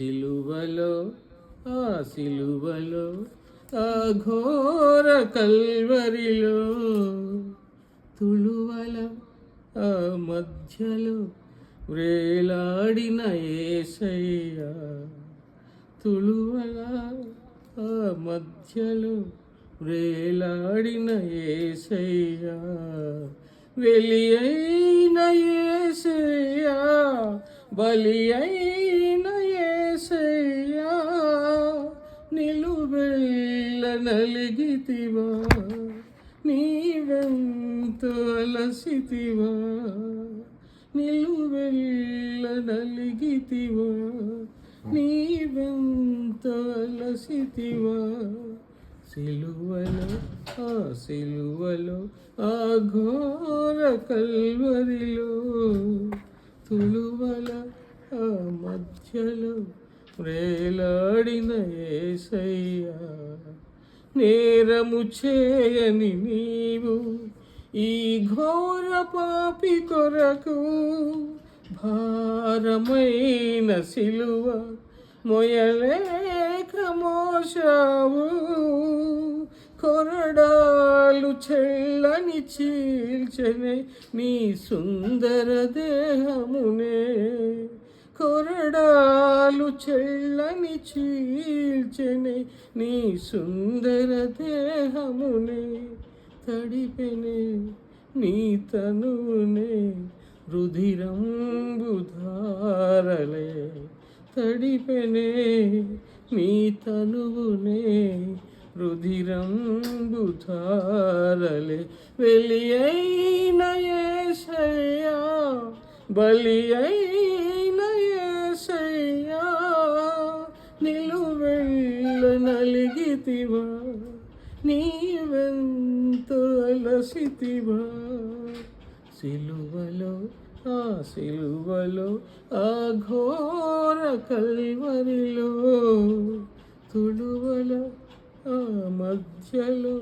సిలువలో ఆ సిలువలో ఆ ఘోర కల్వరిలో తుಳುవల ఆ మధ్యలో వ్రేలాడిన యేసయ్యా తుಳುవల ఆ మధ్యలో వ్రేలాడిన యేసయ్యా వెలి అయిన యేసయ్యా బలి అయిన యేసయ్యా నిలువెల్ల నలిగితివా నీవెంతో అలసితివా నిలువెల్ల నలిగితివా నీవెంతో అలసితివా సిలువలో ఆ సిలువలో ఆ ఘోర కల్వరిలో తుಳುవల ఆ మధ్యలో వ్రేలాడిన యేసయ్యా నేరము చేయని నీవు ఈ ఘోర పాపి కొరకు భారమైన సిలువ మొయలేక మోసావు కొరడాలు చెల్లని చీల్చనే నీ సుందర దేహమునే కొరడాలు చెల్లని చీల్చనే నీ సుందర దేహమునే తడిపెనే నీ తనునే రుధిరంబు ధారలే తడిపెనే నీ తనువునే రుధిరంబు ధారలే వెలి అయిన యేసయ్యా బలి అయిన యేసయ్యా నిలువెల్ల నలిగితివా నీవెంతో అలసితివా సిలువలో ఆ సిలువలో ఆ ఘోర కల్వరిలో తుಳುవల ఆ మధ్యలో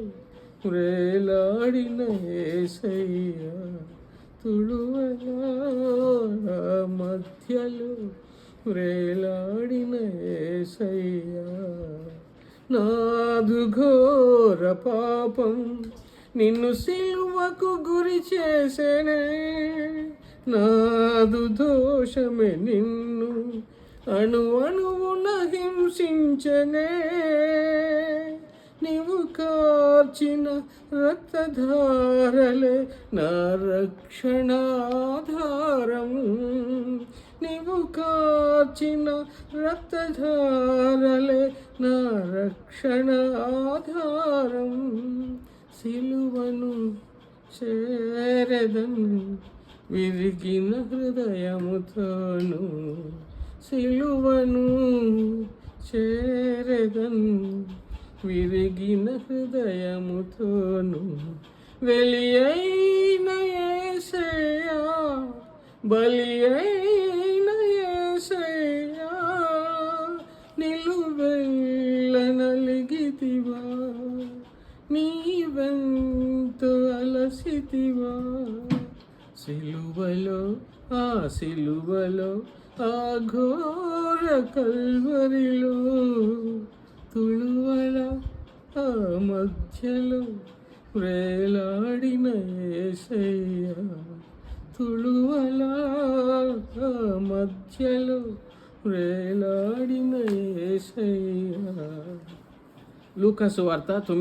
వ్రేలాడిన యేసయ్యా తుಳುవల ఆ మధ్యలో వ్రేలాడిన యేసయ్యా నాదు ఘోర పాపం నిన్ను సిలువకు గురి చేసేనే నాదు దోషమే నిన్ను అణు అణువున హింసించనే నీవు కార్చిన రక్తధారలే నా రక్షణాధారం నీవు కార్చిన రక్తధారలే నా రక్షణ ఆధారం సిలువను చేరదను విరిగిన హృదయముతోను సిలువను చేరదను విరిగిన హృదయముతోను వెలి అయిన యేసయ్యా బలి అయిన యేసయ్యా నిలువెల్ల నలిగితివా నీవెంతో అలసితివా సిలువలో ఆ సిలువలో ఆ ఘోర కల్వరిలో తుಳುవల ఆ మధ్యలో వ్రేలాడిన యేసయ్యా తుಳುవల ఆ మధ్యలో వ్రేలాడిన యేసయ్యా లూకా సువార్త 9